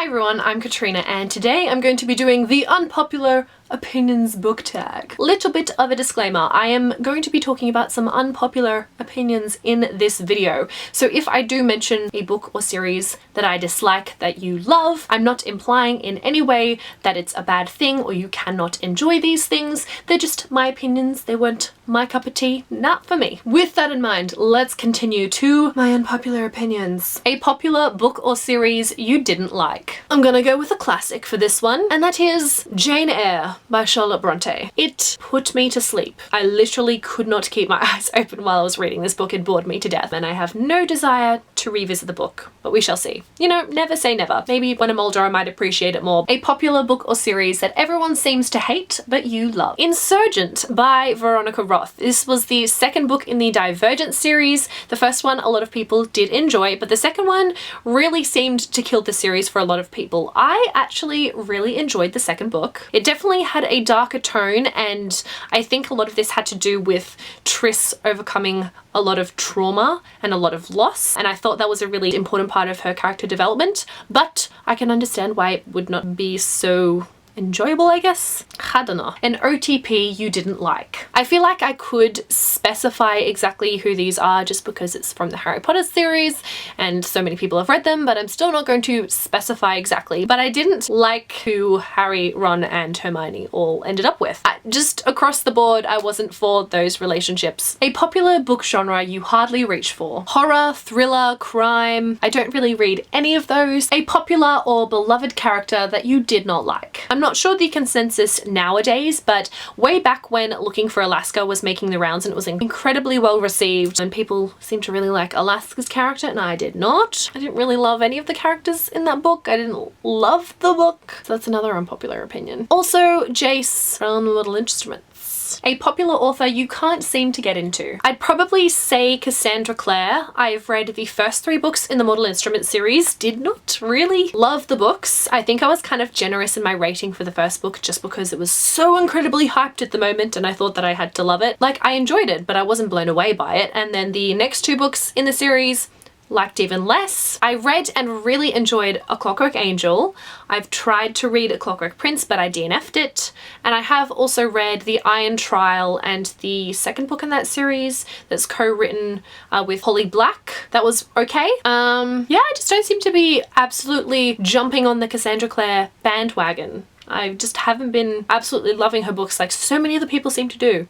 Hi everyone, I'm Katrina and today I'm going to be doing the Unpopular Opinions book tag. Little bit of a disclaimer, I am going to be talking about some unpopular opinions in this video. So if I do mention a book or series that I dislike that you love, I'm not implying in any way that it's a bad thing or you cannot enjoy these things. They're just my opinions. They weren't my cup of tea, not for me. With that in mind, let's continue to my unpopular opinions. A popular book or series you didn't like. I'm gonna go with a classic for this one, and that is Jane Eyre by Charlotte Bronte. It put me to sleep. I literally could not keep my eyes open while I was reading this book. It bored me to death, and I have no desire to revisit the book, but we shall see. You know, never say never. Maybe when I'm older I might appreciate it more. A popular book or series that everyone seems to hate, but you love. Insurgent by Veronica Roth. This was the second book in the Divergent series. The first one a lot of people did enjoy, but the second one really seemed to kill the series for a lot of people. I actually really enjoyed the second book. It definitely had a darker tone, and I think a lot of this had to do with Triss overcoming a lot of trauma and a lot of loss, and I thought that was a really important part of her character development, but I can understand why it would not be so enjoyable, I guess. I don't know. An OTP you didn't like. I feel like I could specify exactly who these are just because it's from the Harry Potter series and so many people have read them, but I'm still not going to specify exactly. But I didn't like who Harry, Ron and Hermione all ended up with. Just across the board, I wasn't for those relationships. A popular book genre you hardly reach for. Horror, thriller, crime. I don't really read any of those. A popular or beloved character that you did not like. I'm not sure the consensus nowadays, but way back when Looking for Alaska was making the rounds and it was incredibly well received and people seemed to really like Alaska's character and I did not. I didn't really love any of the characters in that book. I didn't love the book. So that's another unpopular opinion. Also, Jace from Mortal Instruments. A popular author you can't seem to get into. I'd probably say Cassandra Clare. I've read the first 3 books in the Mortal Instruments series, did not really love the books. I think I was kind of generous in my rating for the first book just because it was so incredibly hyped at the moment and I thought that I had to love it. Like, I enjoyed it, but I wasn't blown away by it. And then the next 2 books in the series, liked even less. I read and really enjoyed A Clockwork Angel. I've tried to read A Clockwork Prince, but I DNF'd it. And I have also read The Iron Trial and the second book in that series that's co-written with Holly Black. That was okay. Yeah, I just don't seem to be absolutely jumping on the Cassandra Clare bandwagon. I just haven't been absolutely loving her books like so many other people seem to do.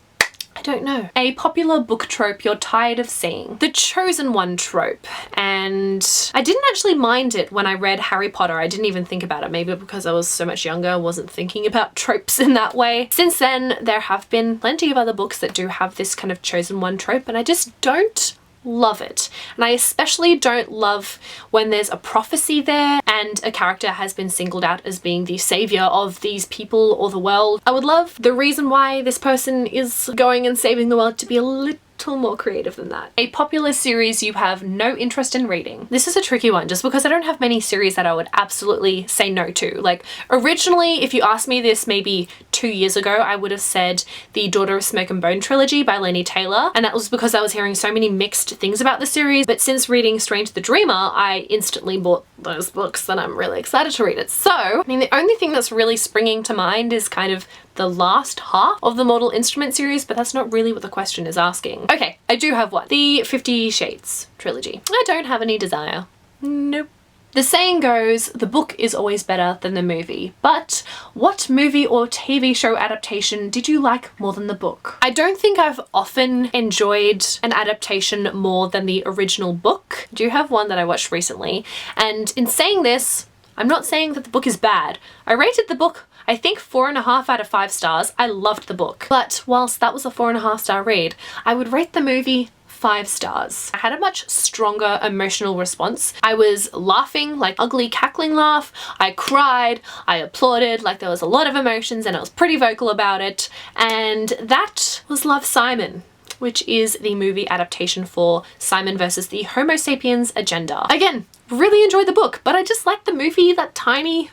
I don't know. A popular book trope you're tired of seeing. The chosen one trope. And I didn't actually mind it when I read Harry Potter. I didn't even think about it. Maybe because I was so much younger, I wasn't thinking about tropes in that way. Since then, there have been plenty of other books that do have this kind of chosen one trope, and I just don't love it. And I especially don't love when there's a prophecy there and a character has been singled out as being the savior of these people or the world. I would love the reason why this person is going and saving the world to be a little more creative than that. A popular series you have no interest in reading. This is a tricky one just because I don't have many series that I would absolutely say no to. Like, originally, if you asked me this maybe 2 years ago, I would have said the Daughter of Smoke and Bone trilogy by Laini Taylor, and that was because I was hearing so many mixed things about the series. But since reading Strange the Dreamer, I instantly bought those books and I'm really excited to read it. So, I mean, the only thing that's really springing to mind is kind of the last half of the Mortal Instruments series, but that's not really what the question is asking. Okay, I do have one. The 50 Shades trilogy. I don't have any desire. Nope. The saying goes, the book is always better than the movie, but what movie or TV show adaptation did you like more than the book? I don't think I've often enjoyed an adaptation more than the original book. I do have one that I watched recently, and in saying this, I'm not saying that the book is bad. I rated the book, I think, 4.5 out of 5 stars. I loved the book. But whilst that was a 4.5 star read, I would rate the movie 5 stars. I had a much stronger emotional response. I was laughing, like ugly cackling laugh. I cried, I applauded, like there was a lot of emotions and I was pretty vocal about it. And that was Love, Simon, which is the movie adaptation for Simon versus the Homo sapiens agenda. Again, really enjoyed the book, but I just liked the movie that tiny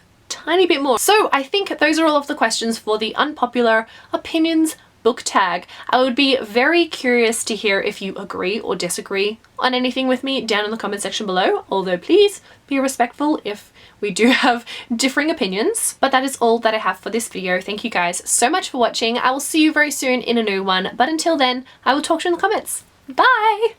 bit more. So I think those are all of the questions for the unpopular opinions book tag. I would be very curious to hear if you agree or disagree on anything with me down in the comment section below, although please be respectful if we do have differing opinions. But that is all that I have for this video. Thank you guys so much for watching. I will see you very soon in a new one, but until then, I will talk to you in the comments. Bye!